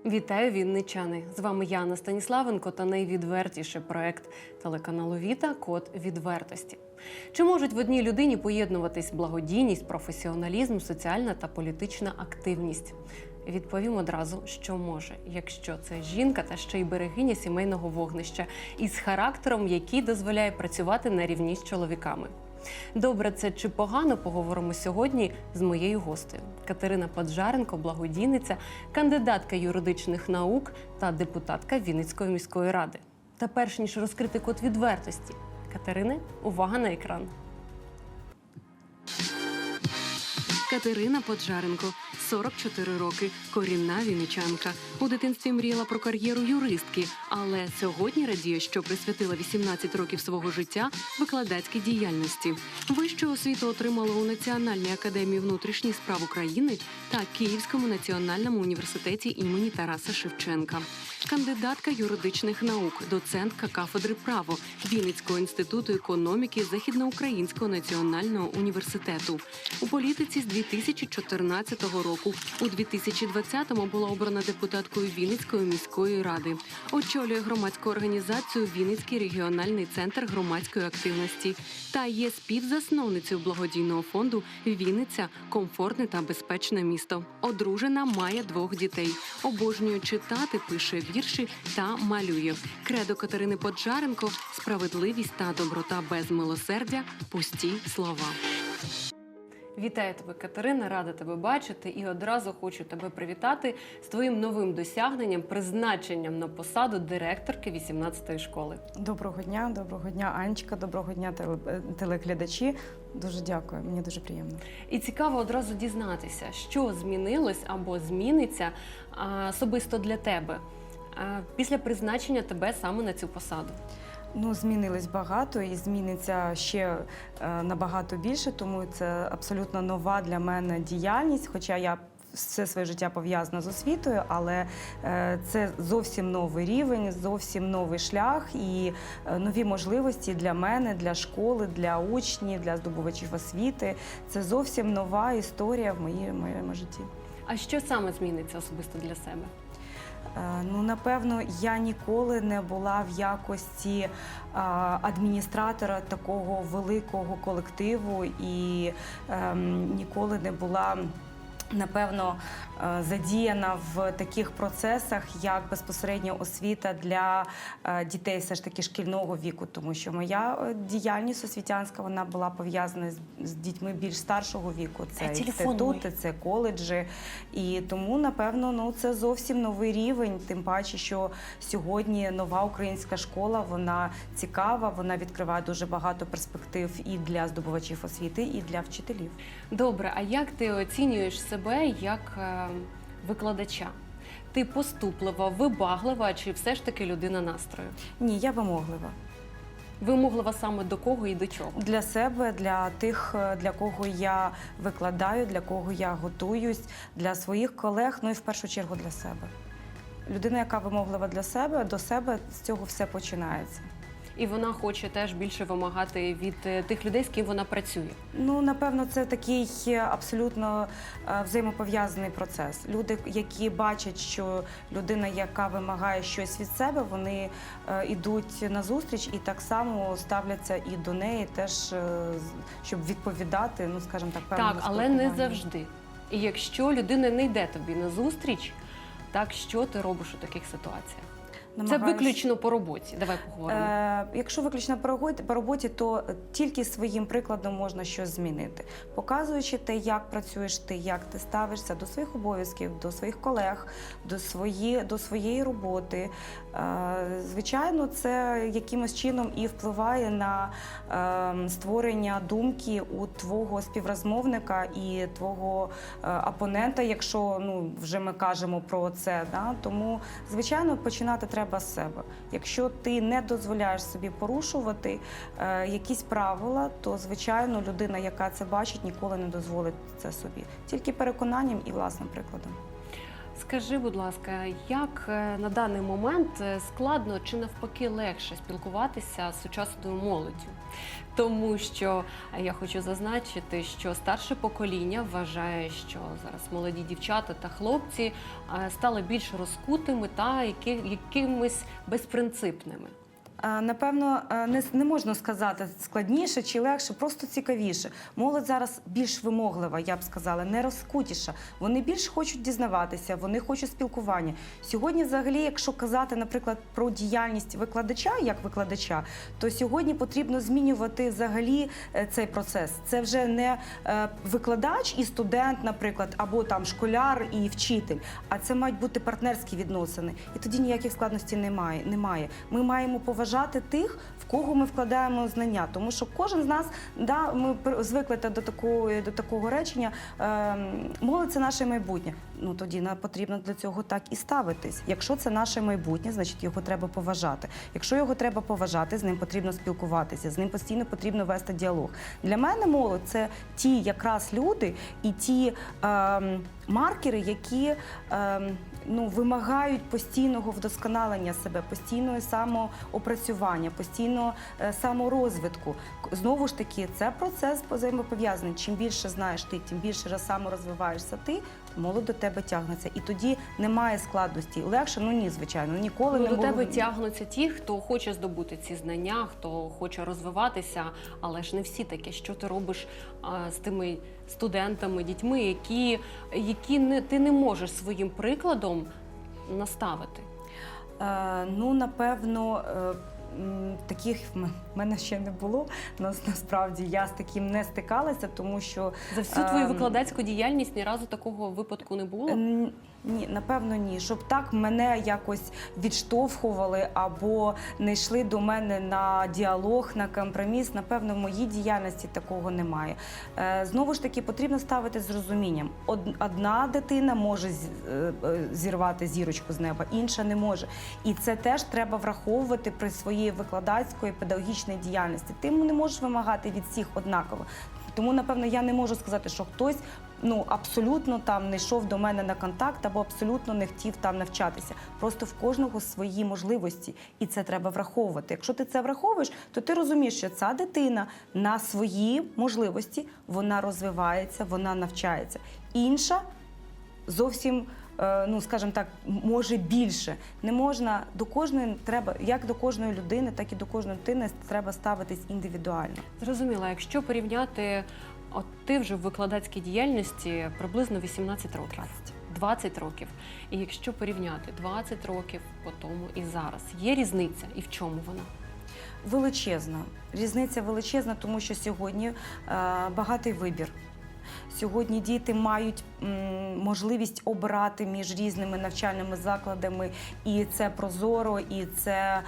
Вітаю, вінничани! З вами Яна Станіславенко та найвідвертіший проект телеканалу Віта «Код відвертості». Чи можуть в одній людині поєднуватись благодійність, професіоналізм, соціальна та політична активність? Відповім одразу, що може, якщо це жінка та ще й берегиня сімейного вогнища із характером, який дозволяє працювати на рівні з чоловіками. Добре це чи погано, поговоримо сьогодні з моєю гостею. Катерина Поджаренко, благодійниця, кандидатка юридичних наук та депутатка Вінницької міської ради. Та перш ніж розкрити код відвертості, Катерине, увага на екран. Катерина Поджаренко, 44 роки, корінна вінничанка. У дитинстві мріяла про кар'єру юристки, але сьогодні радіє, що присвятила 18 років свого життя викладацькій діяльності. Вищу освіту отримала у Національній академії внутрішніх справ України та Київському національному університеті імені Тараса Шевченка. Кандидатка юридичних наук, доцентка кафедри право Вінницького інституту економіки Західноукраїнського національного університету. У політиці з 2014 року. У 2020-му була обрана депутаткою Вінницької міської ради. Очолює громадську організацію «Вінницький регіональний центр громадської активності» та є співзасновницею благодійного фонду «Вінниця – комфортне та безпечне місто». Одружена, має 2 дітей. Обожнює читати, пише вірші та малює. Кредо Катерини Поджаренко – справедливість та доброта без милосердя – пусті слова. Вітаю тебе, Катерина, рада тебе бачити і одразу хочу тебе привітати з твоїм новим досягненням, призначенням на посаду директорки 18-ї школи. Доброго дня, Анечка, доброго дня, телеглядачі. Дуже дякую, мені дуже приємно. І цікаво одразу дізнатися, що змінилось або зміниться особисто для тебе після призначення тебе саме на цю посаду. Ну, змінилось багато і зміниться ще набагато більше, тому це абсолютно нова для мене діяльність, хоча я все своє життя пов'язана з освітою, але це зовсім новий рівень, зовсім новий шлях і нові можливості для мене, для школи, для учнів, для здобувачів освіти. Це зовсім нова історія в моєму житті. А що саме зміниться особисто для себе? Ну, напевно, я ніколи не була в якості адміністратора такого великого колективу і ніколи не була, напевно, задіяна в таких процесах, як безпосередньо освіта для дітей все ж таки шкільного віку, тому що моя діяльність освітянська, вона була пов'язана з дітьми більш старшого віку. Це інститути, це коледжі. І тому, напевно, ну, це зовсім новий рівень, тим паче, що сьогодні нова українська школа, вона цікава, вона відкриває дуже багато перспектив і для здобувачів освіти, і для вчителів. Добре, а як ти оцінюєш себе як викладача? Ти поступлива, вибаглива чи все ж таки людина настрою? Ні, я вимоглива. Вимоглива саме до кого і до чого? Для себе, для тих, для кого я викладаю, для кого я готуюсь, для своїх колег, ну і в першу чергу для себе. Людина, яка вимоглива для себе, до себе, з цього все починається. І вона хоче теж більше вимагати від тих людей, з ким вона працює? Ну, напевно, це такий абсолютно взаємопов'язаний процес. Люди, які бачать, що людина, яка вимагає щось від себе, вони йдуть назустріч і так само ставляться і до неї теж, щоб відповідати, ну, скажімо так, певному спілкуванню. Так, але не завжди. І якщо людина не йде тобі назустріч, так що ти робиш у таких ситуаціях? Це виключно по роботі. Давай поговоримо. Якщо виключно по роботі, то тільки своїм прикладом можна щось змінити. Показуючи те, як працюєш ти, як ти ставишся до своїх обов'язків, до своїх колег, до своєї роботи. Звичайно, це якимось чином і впливає на створення думки у твого співрозмовника і твого опонента, якщо вже ми кажемо про це. Да? Тому, звичайно, починати треба з себе. Якщо ти не дозволяєш собі порушувати якісь правила, то, звичайно, людина, яка це бачить, ніколи не дозволить це собі. Тільки переконанням і власним прикладом. Скажи, будь ласка, як на даний момент складно чи навпаки легше спілкуватися з сучасною молоддю? Тому що я хочу зазначити, що старше покоління вважає, що зараз молоді дівчата та хлопці стали більш розкутими та якимись безпринципними. Напевно, не можна сказати складніше чи легше, просто цікавіше. Молодь зараз більш вимоглива, я б сказала, не розкутіша. Вони більш хочуть дізнаватися, вони хочуть спілкування. Сьогодні взагалі, якщо казати, наприклад, про діяльність викладача, як викладача, то сьогодні потрібно змінювати взагалі цей процес. Це вже не викладач і студент, наприклад, або там школяр і вчитель, а це мають бути партнерські відносини. І тоді ніяких складностей немає. Ми маємо поважати тих, в кого ми вкладаємо знання. Тому що кожен з нас, да, ми звикли до такого речення, молодь – це наше майбутнє. Ну, тоді нам потрібно для цього так і ставитись. Якщо це наше майбутнє, значить його треба поважати. Якщо його треба поважати, з ним потрібно спілкуватися, з ним постійно потрібно вести діалог. Для мене молодь – це ті якраз люди і ті маркери, які вимагають постійного вдосконалення себе, постійного самоопрацювання, постійного саморозвитку. Знову ж таки, це процес взаємопов'язаний. Чим більше знаєш ти, тим більше саморозвиваєшся ти, молодь до тебе тягнеться. І тоді немає складностей. Легше? Ну ні, звичайно, ніколи не до було. тебе тягнуться ті, хто хоче здобути ці знання, хто хоче розвиватися, але ж не всі такі. Що ти робиш з тими студентами, дітьми, які ти не можеш своїм прикладом наставити? Напевно, таких в мене ще не було. Насправді я з таким не стикалася, тому що... За всю твою викладацьку діяльність ні разу такого випадку не було? Ні, напевно, ні. Щоб так мене якось відштовхували або не йшли до мене на діалог, на компроміс, напевно, в моїй діяльності такого немає. Знову ж таки, потрібно ставити з розумінням. Одна дитина може зірвати зірочку з неба, інша не може. І це теж треба враховувати при своїй викладацької, педагогічної діяльності. Ти не можеш вимагати від всіх однаково. Тому, напевно, я не можу сказати, що хтось абсолютно там не йшов до мене на контакт або абсолютно не хотів там навчатися. Просто в кожного свої можливості, і це треба враховувати. Якщо ти це враховуєш, то ти розумієш, що ця дитина на свої можливості, вона розвивається, вона навчається. Інша зовсім, скажімо так, може більше. Не можна, до кожної треба, як до кожної людини, так і до кожної дитини треба ставитись індивідуально. Зрозуміло, якщо порівняти, от ти вже в викладацькій діяльності приблизно 18 років. 20 років. І якщо порівняти 20 років по тому і зараз, є різниця? І в чому вона? Величезна. Різниця величезна, тому що сьогодні багатий вибір. Сьогодні діти мають можливість обирати між різними навчальними закладами, і це прозоро, і це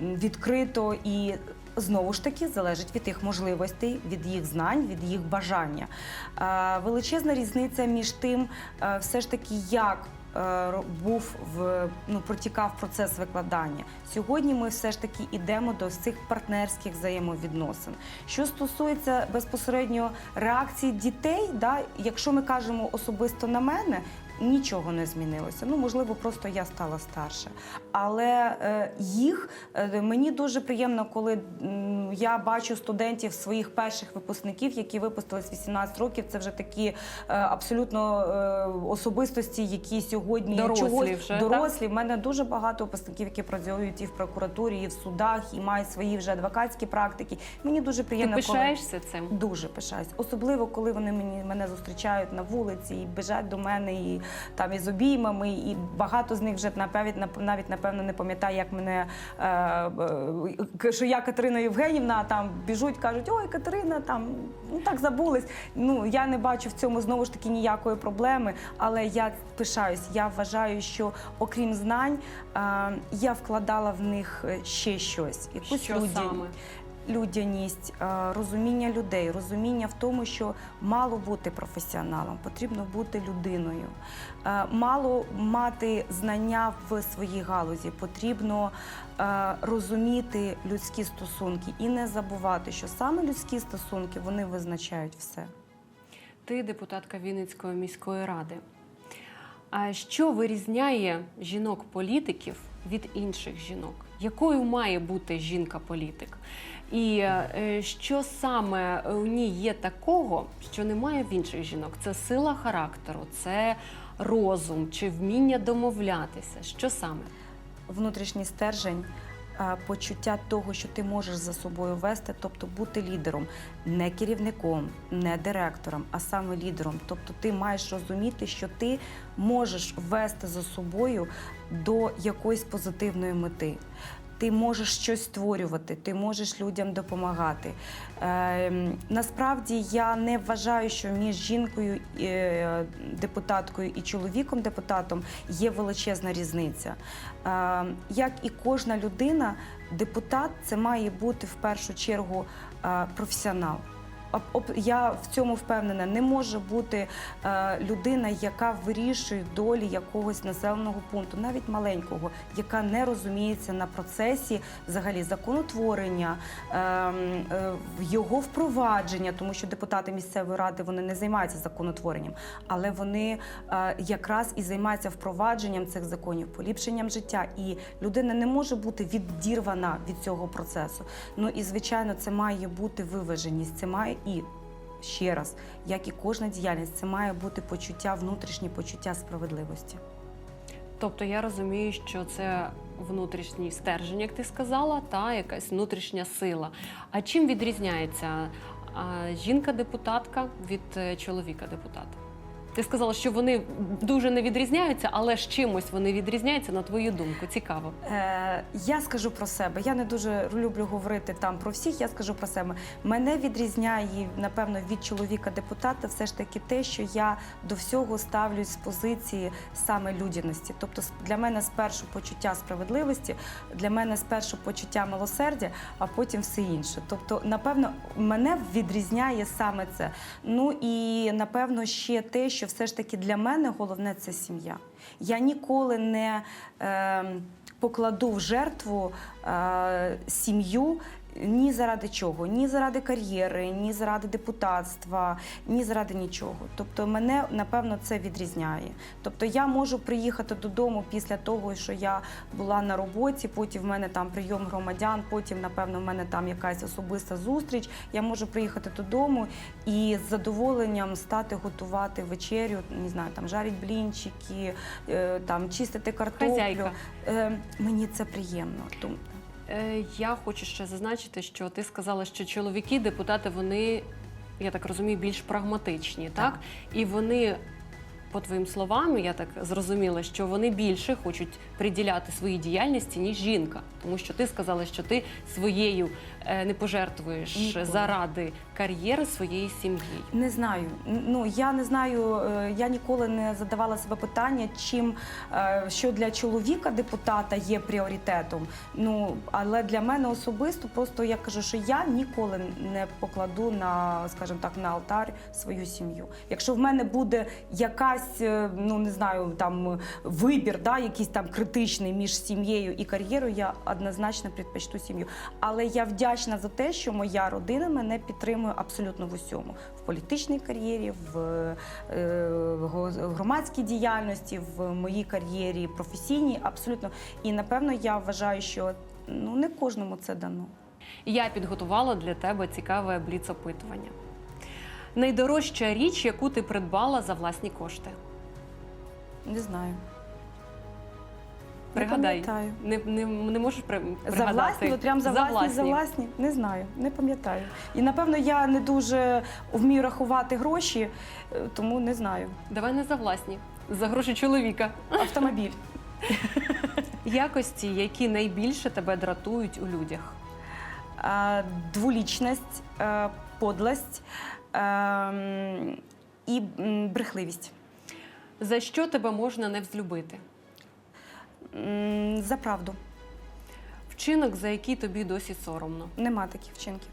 відкрито, і знову ж таки залежить від їх можливостей, від їх знань, від їх бажання. Величезна різниця між тим, все ж таки, як протікав процес викладання. Сьогодні ми все ж таки йдемо до цих партнерських взаємовідносин. Що стосується безпосередньо реакції дітей, якщо ми кажемо особисто на мене, нічого не змінилося. Можливо, просто я стала старше. Але мені дуже приємно, коли я бачу студентів своїх перших випускників, які випустились 18 років. Це вже такі абсолютно особистості, які сьогодні дорослі. В мене дуже багато випускників, які працюють і в прокуратурі, і в судах, і мають свої вже адвокатські практики. Мені дуже приємно. Ти пишаєшся цим? Дуже пишаюсь. Особливо, коли вони мене зустрічають на вулиці і біжать до мене і там із обіймами, і багато з них вже навіть напевно не пам'ятає, як мене, що я Катерина Євгенівна, там біжуть, кажуть: ой, Катерина, там, так забулись. Я не бачу в цьому знову ж таки ніякої проблеми, але я пишаюсь. Я вважаю, що окрім знань, я вкладала в них ще щось. Якусь людяність, розуміння людей, розуміння в тому, що мало бути професіоналом, потрібно бути людиною. Мало мати знання в своїй галузі, потрібно розуміти людські стосунки і не забувати, що саме людські стосунки, вони визначають все. Ти депутатка Вінницької міської ради. А що вирізняє жінок-політиків від інших жінок? Якою має бути жінка-політик? І що саме у ній є такого, що немає в інших жінок? Це сила характеру, це розум чи вміння домовлятися? Що саме? Внутрішній стержень, почуття того, що ти можеш за собою вести, тобто бути лідером, не керівником, не директором, а саме лідером. Тобто ти маєш розуміти, що ти можеш вести за собою до якоїсь позитивної мети. Ти можеш щось створювати, ти можеш людям допомагати. Насправді я не вважаю, що між жінкою депутаткою і чоловіком депутатом є величезна різниця. Як і кожна людина, депутат – це має бути в першу чергу професіонал. Я в цьому впевнена. Не може бути людина, яка вирішує долі якогось населеного пункту, навіть маленького, яка не розуміється на процесі взагалі законотворення, його впровадження, тому що депутати місцевої ради, вони не займаються законотворенням, але вони якраз і займаються впровадженням цих законів, поліпшенням життя. І людина не може бути відірвана від цього процесу. Ну і, звичайно, це має бути виваженість, це має і, ще раз, як і кожна діяльність, це має бути почуття, внутрішнє почуття справедливості. Тобто я розумію, що це внутрішній стержень, як ти сказала, та якась внутрішня сила. А чим відрізняється жінка-депутатка від чоловіка-депутата? Ти сказала, що вони дуже не відрізняються, але з чимось вони відрізняються, на твою думку. Цікаво. Я скажу про себе. Я не дуже люблю говорити там про всіх, я скажу про себе. Мене відрізняє, напевно, від чоловіка-депутата все ж таки те, що я до всього ставлюсь з позиції саме людяності. Тобто для мене спершу почуття справедливості, для мене спершу почуття милосердя, а потім все інше. Тобто, напевно, мене відрізняє саме це. Ну і, напевно, ще те, що все ж таки для мене головне – це сім'я. Я ніколи не покладу в жертву сім'ю ні заради чого, ні заради кар'єри, ні заради депутатства, ні заради нічого. Тобто мене, напевно, це відрізняє. Тобто я можу приїхати додому після того, що я була на роботі, потім в мене там прийом громадян, потім, напевно, в мене там якась особиста зустріч. Я можу приїхати додому і з задоволенням стати готувати вечерю, не знаю, там жарить блінчики, там чистити картоплю. Хазяйка. Мені це приємно. Я хочу ще зазначити, що ти сказала, що чоловіки, депутати, вони, я так розумію, більш прагматичні, так? І вони, по твоїм словам, я так зрозуміла, що вони більше хочуть приділяти своїй діяльності, ніж жінка. Тому що ти сказала, що ти своєю не пожертвуєш ніколи заради кар'єри своєї сім'ї. Не знаю. Ну, я не знаю, я ніколи не задавала себе питання, що для чоловіка-депутата є пріоритетом. Ну, але для мене особисто, просто я кажу, що я ніколи не покладу на, скажімо так, на алтар свою сім'ю. Якщо в мене буде якась, ну, не знаю, там, вибір, да, якийсь там критичний між сім'єю і кар'єрою, я однозначно предпочту сім'ю. Але я вдячна за те, що моя родина мене підтримує абсолютно в усьому. В політичній кар'єрі, в громадській діяльності, в моїй кар'єрі професійній, абсолютно. І, напевно, я вважаю, що ну, не кожному це дано. Я підготувала для тебе цікаве бліц-опитування. Найдорожча річ, яку ти придбала за власні кошти? Не знаю. Пригадай. Не пам'ятаю. Не можеш пригадати? За власні? От прям за власні? Не знаю, не пам'ятаю. І, напевно, я не дуже вмію рахувати гроші, тому не знаю. Давай не за власні, за гроші чоловіка. Автомобіль. Якості, які найбільше тебе дратують у людях? Дволічність, подлость і брехливість. За що тебе можна не взлюбити? За правду. Вчинок, за який тобі досі соромно? Нема таких вчинків.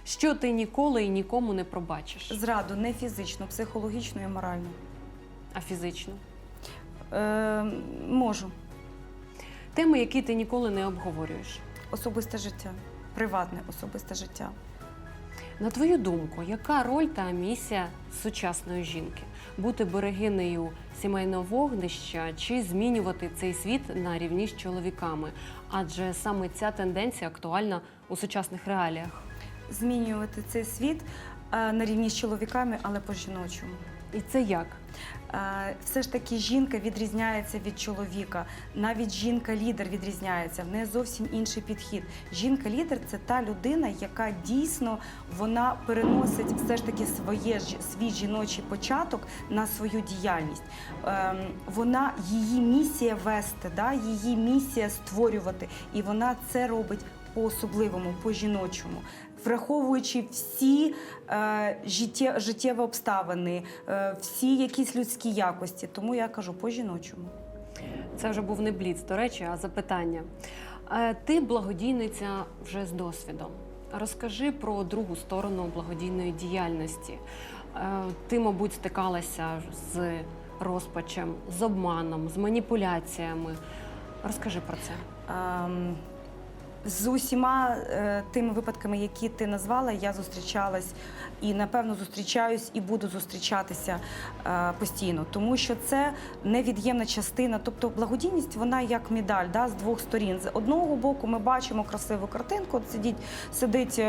Що ти ніколи і нікому не пробачиш? Зраду не фізично, психологічно і морально. А фізично? Можу. Теми, які ти ніколи не обговорюєш? Особисте життя. Приватне особисте життя. На твою думку, яка роль та місія сучасної жінки? Бути берегинею сімейного вогнища чи змінювати цей світ на рівні з чоловіками? Адже саме ця тенденція актуальна у сучасних реаліях. Змінювати цей світ на рівні з чоловіками, але по-жіночому. І це як? Все ж таки жінка відрізняється від чоловіка. Навіть жінка-лідер відрізняється. В неї зовсім інший підхід. Жінка-лідер – це та людина, яка дійсно вона переносить все ж таки свій жіночий початок на свою діяльність. Її місія вести, її місія створювати. І вона це робить по-особливому, по-жіночому, враховуючи всі життєві обставини, всі якісь людські якості. Тому я кажу по-жіночому. Це вже був не бліц, до речі, а запитання. Ти благодійниця вже з досвідом. Розкажи про другу сторону благодійної діяльності. Ти, мабуть, стикалася з розпачем, з обманом, з маніпуляціями. Розкажи про це. З усіма тими випадками, які ти назвала, я зустрічалась і, напевно, зустрічаюсь і буду зустрічатися постійно. Тому що це невід'ємна частина. Тобто благодійність, вона як медаль, з двох сторін. З одного боку ми бачимо красиву картинку. От сидить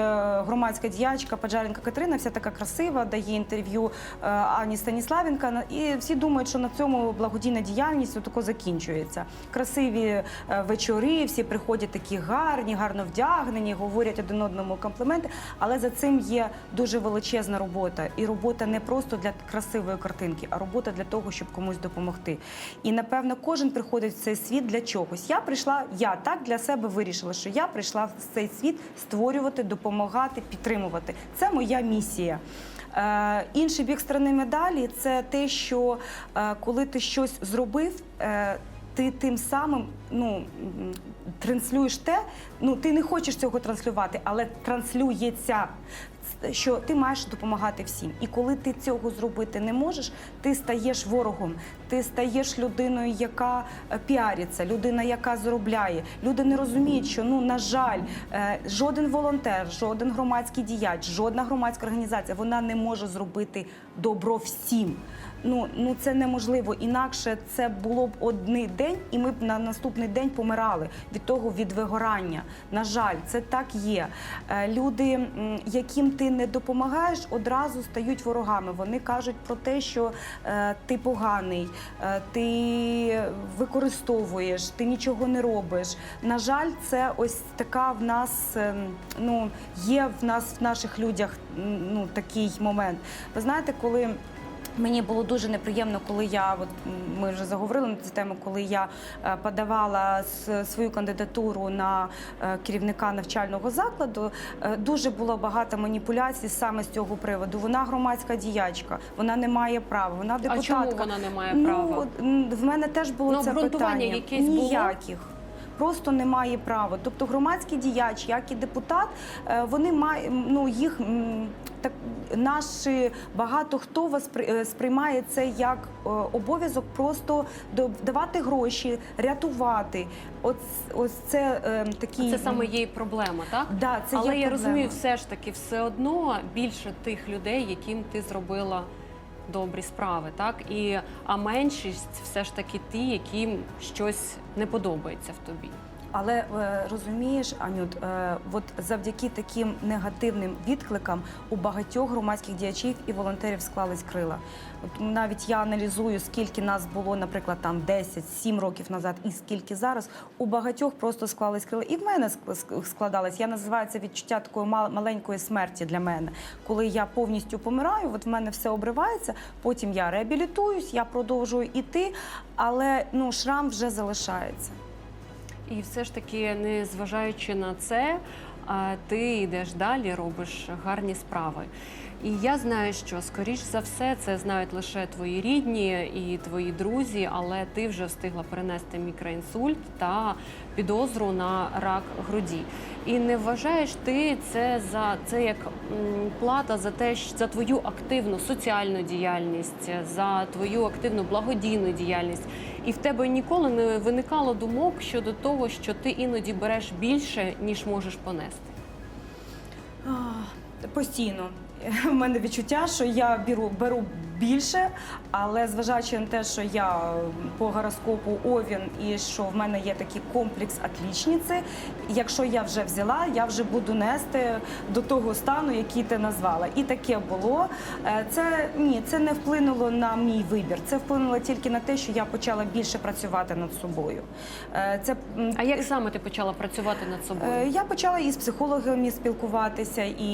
громадська діячка Поджаренко Катерина, вся така красива, дає інтерв'ю Ані Станіславенко. І всі думають, що на цьому благодійна діяльність отако закінчується. Красиві вечори, всі приходять такі гарно вдягнені, говорять один одному компліменти, але за цим є дуже величезна робота. І робота не просто для красивої картинки, а робота для того, щоб комусь допомогти. І, напевно, кожен приходить в цей світ для чогось. Я так для себе вирішила, що я прийшла в цей світ створювати, допомагати, підтримувати. Це моя місія. Інший бік сторони медалі – це те, що коли ти щось зробив, ти тим самим транслюєш те, ти не хочеш цього транслювати, але транслюється, що ти маєш допомагати всім. І коли ти цього зробити не можеш, ти стаєш ворогом, ти стаєш людиною, яка піариться, людина, яка заробляє. Люди не розуміють, що, на жаль, жоден волонтер, жоден громадський діяч, жодна громадська організація, вона не може зробити добро всім. Це неможливо. Інакше це було б один день, і ми б на наступний день помирали від вигорання. На жаль, це так є. Люди, яким ти не допомагаєш, одразу стають ворогами. Вони кажуть про те, що ти поганий, ти використовуєш, ти нічого не робиш. На жаль, це ось така в нас, є в наших людях такий момент. Ви знаєте, коли мені було дуже неприємно, коли ми вже заговорили на цю тему, коли я подавала свою кандидатуру на керівника навчального закладу, дуже було багато маніпуляцій саме з цього приводу. Вона громадська діячка, вона не має права, вона депутатка. А чому вона не має права? В мене теж було це питання. Якесь було? Ніяких. Просто не має права. Тобто громадський діяч, як і депутат, вони мають, багато хто сприймає це як обов'язок просто давати гроші, рятувати. Це такі... Це саме є проблема, так? Да, це але є я проблема. розумію, все ж таки, все одно більше тих людей, яким ти зробила добрі справи, так? А меншість все ж таки ті, яким щось не подобається в тобі. Але розумієш, Анют, от завдяки таким негативним відкликам у багатьох громадських діячів і волонтерів склались крила. От навіть я аналізую, скільки нас було, наприклад, 10-7 років назад і скільки зараз, у багатьох просто склались крила. І в мене складалось. Я називаю це відчуття такої маленької смерті для мене. Коли я повністю помираю, от в мене все обривається, потім я реабілітуюсь, я продовжую іти, але шрам вже залишається. І все ж таки, незважаючи на це, ти йдеш далі, робиш гарні справи. І я знаю, що, скоріш за все, це знають лише твої рідні і твої друзі, але ти вже встигла перенести мікроінсульт та підозру на рак груді. І не вважаєш ти це як плата за твою активну соціальну діяльність, за твою активну благодійну діяльність? І в тебе ніколи не виникало думок щодо того, що ти іноді береш більше, ніж можеш понести? Постійно. У мене відчуття, що я беру більше, але зважаючи на те, що я по гороскопу Овін і що в мене є такий комплекс отлічниці, якщо я вже взяла, я вже буду нести до того стану, який ти назвала. І таке було. Це не вплинуло на мій вибір. Це вплинуло тільки на те, що я почала більше працювати над собою. А як саме ти почала працювати над собою? Я почала із психологами спілкуватися, і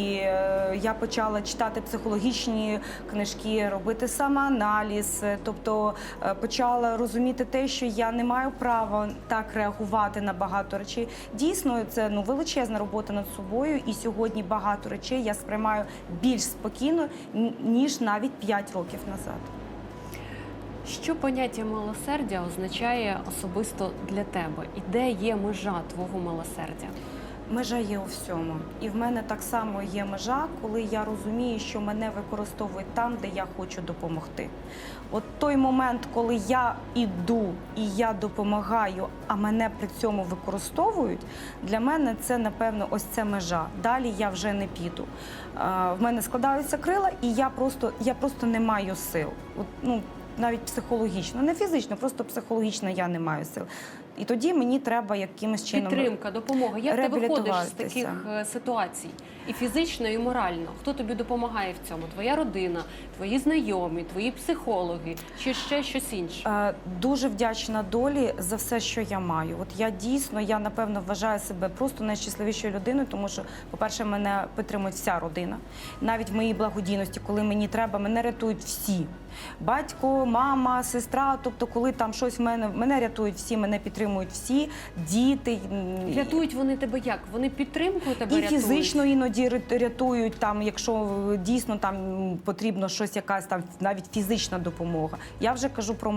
я почала читати психологічні книжки, робити самоаналіз, тобто почала розуміти те, що я не маю права так реагувати на багато речей. Дійсно, це величезна робота над собою, і сьогодні багато речей я сприймаю більш спокійно, ніж навіть 5 років назад. Що поняття милосердя означає особисто для тебе? І де є межа твого милосердя? Межа є у всьому. І в мене так само є межа, коли я розумію, що мене використовують там, де я хочу допомогти. От той момент, коли я іду і я допомагаю, а мене при цьому використовують, для мене це, напевно, ось це межа. Далі я вже не піду. В мене складаються крила, і я просто не маю сил. Навіть психологічно, не фізично, просто психологічно я не маю сил. І тоді мені треба якимось чином підтримка, допомога. Як ти виходиш з таких реабілітуватися. ситуацій? І фізично, і морально. Хто тобі допомагає в цьому? Твоя родина, твої знайомі, твої психологи чи ще щось інше? Дуже вдячна долі за все, що я маю. От я напевно вважаю себе просто найщасливішою людиною, тому що, по-перше, мене підтримує вся родина. Навіть в моїй благодійності, коли мені треба, мене рятують всі. Батько, мама, сестра, тобто коли там щось мене рятують всі, мене підтримують всі, діти. Рятують вони тебе як? Вони підтримкою тебе і рятують? Фізично іноді рятують, там, якщо дійсно там потрібно щось, якась там навіть фізична допомога. Я вже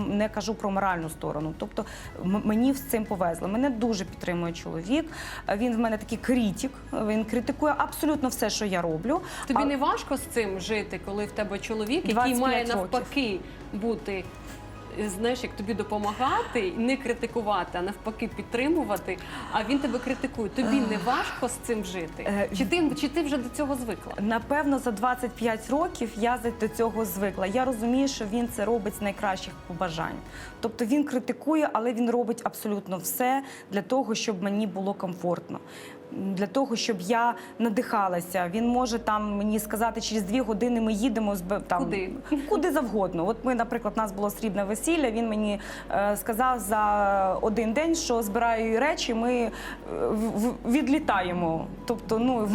не кажу про моральну сторону. Тобто мені з цим повезло. Мене дуже підтримує чоловік. Він в мене такий критик. Він критикує абсолютно все, що я роблю. Тобі не важко з цим жити, коли в тебе чоловік, який має навпаки бути, знаєш, як тобі допомагати, не критикувати, а навпаки підтримувати, а він тебе критикує. Тобі не важко з цим жити? Чи ти вже до цього звикла? Напевно, за 25 років я до цього звикла. Я розумію, що він це робить з найкращих побажань. Тобто він критикує, але він робить абсолютно все для того, щоб мені було комфортно. Для того, щоб я надихалася. Він може там мені сказати, через 2 години ми їдемо куди завгодно. От ми, наприклад, у нас було срібне весілля, він мені сказав за 1 день, що збираю речі, ми відлітаємо. Тобто, в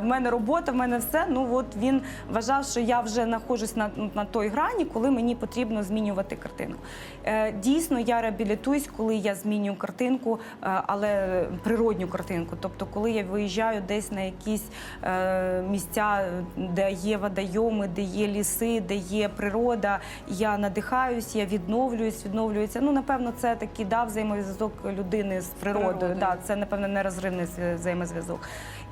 мене робота, в мене все. Він вважав, що я вже знаходжусь на той грані, коли мені потрібно змінювати картинку. Дійсно, я реабілітуюсь, коли я змінюю картинку, але природню картинку. Тобто, коли я виїжджаю десь на якісь місця, де є водойоми, де є ліси, де є природа, я надихаюсь, я відновлююся. Напевно, це такий взаємозв'язок людини з природою. Це, напевно, нерозривний взаємозв'язок.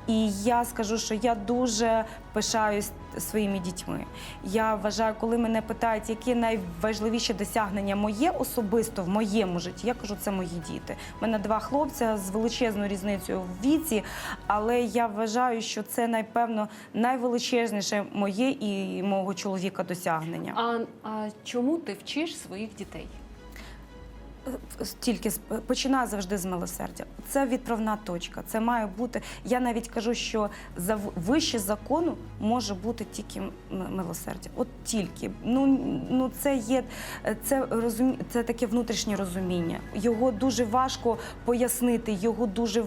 І я скажу, що я дуже пишаюсь своїми дітьми. Я вважаю, коли мене питають, які найважливіші досягнення моє особисто в моєму житті, я кажу, це мої діти. У мене 2 хлопця з величезною різницею в віці, але я вважаю, що це, напевно, найвеличезніше моє і мого чоловіка досягнення. А чому ти вчиш своїх дітей? Починаю завжди з милосердя. Це відправна точка. Це має бути. Я навіть кажу, що вище закону може бути тільки милосердя. От тільки. Це таке внутрішнє розуміння. Його дуже важко пояснити, його дуже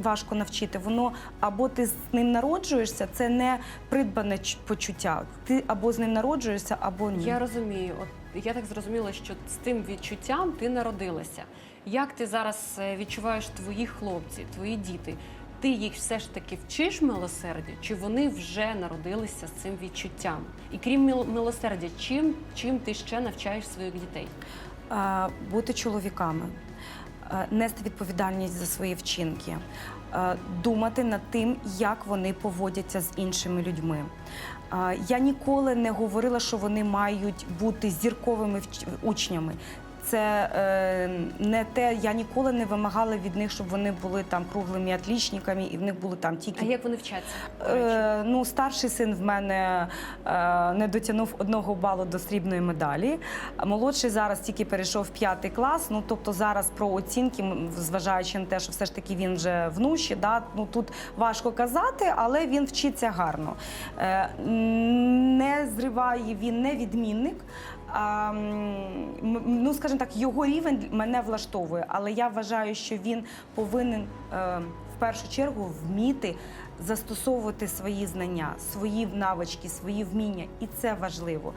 важко навчити. Воно або ти з ним народжуєшся, це не придбане почуття. Ти або з ним народжуєшся, або ні. Я розумію. Я так зрозуміла, що з тим відчуттям ти народилася. Як ти зараз відчуваєш твоїх хлопців, твої діти? Ти їх все ж таки вчиш милосердя, чи вони вже народилися з цим відчуттям? І крім милосердя, чим ти ще навчаєш своїх дітей? Бути чоловіками, нести відповідальність за свої вчинки, думати над тим, як вони поводяться з іншими людьми. Я ніколи не говорила, що вони мають бути зірковими учнями. це не те, я ніколи не вимагала від них, щоб вони були там круглими отлічниками, і в них були там тільки... А як вони вчаться? до речі? Ну, старший син в мене не дотягнув 1 балу до срібної медалі. А молодший зараз тільки перейшов в 5 клас. Ну, тобто зараз про оцінки, зважаючи на те, що все ж таки він вже внуші, да, ну, тут важко казати, але він вчиться гарно. Не зриває він, не відмінник. Ну, скажімо так, його рівень мене влаштовує, але я вважаю, що він повинен в першу чергу вміти застосовувати свої знання, свої навички, свої вміння, і це важливо.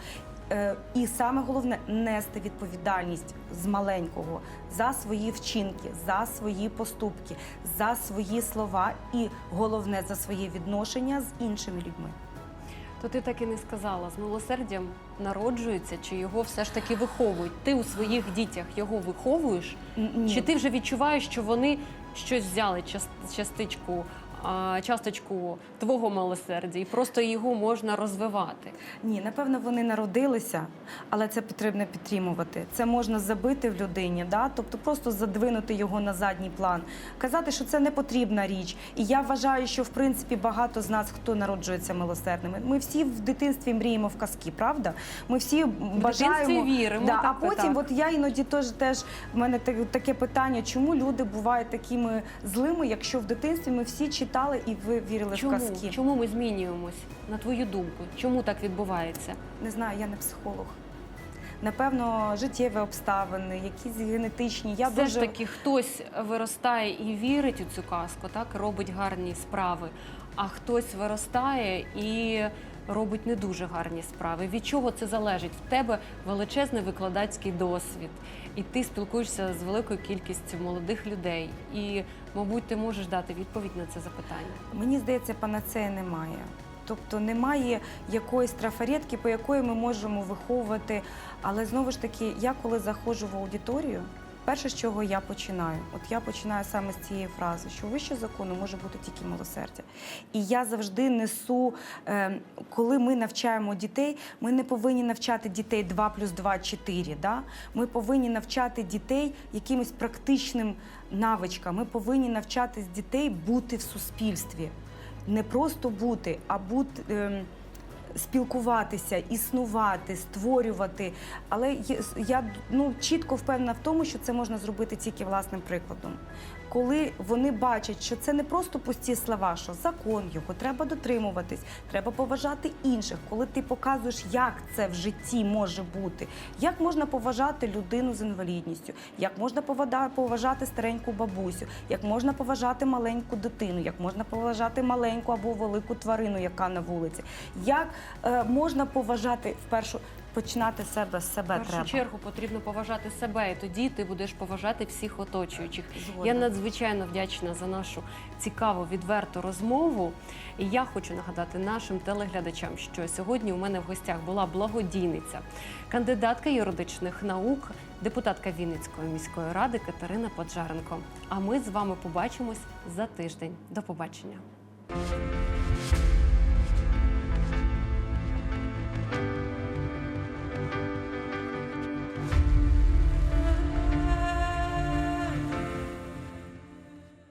І саме головне – нести відповідальність з маленького за свої вчинки, за свої поступки, за свої слова і, головне, за своє відношення з іншими людьми. То ти так і не сказала, з милосердям народжується, чи його все ж таки виховують? Ти у своїх дітях його виховуєш? Ні. Чи ти вже відчуваєш, що вони щось взяли, часточку твого милосердя, і просто його можна розвивати? Ні, напевно, вони народилися, але це потрібно підтримувати. Це можна забити в людині, да? Тобто просто задвинути його на задній план. Казати, що це не потрібна річ. І я вважаю, що, в принципі, багато з нас, хто народжується милосердними, ми всі в дитинстві мріємо в казки, правда? Ми всі бажаємо... віримо. Да, так, а потім, так. от я іноді теж, в мене таке питання, чому люди бувають такими злими, якщо в дитинстві ми всі читали і ви вірили в казки? Чому ми змінюємось, на твою думку? Чому так відбувається? Не знаю, я не психолог. Напевно, життєві обставини, якісь генетичні. Я Все дуже... ж таки хтось виростає і вірить у цю казку, так, робить гарні справи, а хтось виростає і робить не дуже гарні справи. Від чого це залежить? В тебе величезний викладацький досвід, і ти спілкуєшся з великою кількістю молодих людей. І, мабуть, ти можеш дати відповідь на це запитання. Мені здається, панацеї немає. Тобто немає якоїсь трафаретки, по якої ми можемо виховувати. Але знову ж таки, я коли заходжу в аудиторію, перше, з чого я починаю? От я починаю саме з цієї фрази, що вище закону може бути тільки милосердя. І я завжди несу, коли ми навчаємо дітей, ми не повинні навчати дітей 2 + 2 – 4. Да? Ми повинні навчати дітей якимось практичним навичкам. Ми повинні навчати дітей бути в суспільстві. Не просто бути, а спілкуватися, існувати, створювати. Але я чітко впевнена в тому, що це можна зробити тільки власним прикладом. Коли вони бачать, що це не просто пусті слова, що закон, його треба дотримуватись, треба поважати інших. Коли ти показуєш, як це в житті може бути, як можна поважати людину з інвалідністю, як можна поважати стареньку бабусю, як можна поважати маленьку дитину, як можна поважати маленьку або велику тварину, яка на вулиці, як можна поважати починати з себе треба. В першу чергу потрібно поважати себе, і тоді ти будеш поважати всіх оточуючих. Згодна. Я надзвичайно вдячна за нашу цікаву, відверту розмову. І я хочу нагадати нашим телеглядачам, що сьогодні у мене в гостях була благодійниця, кандидатка юридичних наук, депутатка Вінницької міської ради Катерина Поджаренко. А ми з вами побачимось за тиждень. До побачення.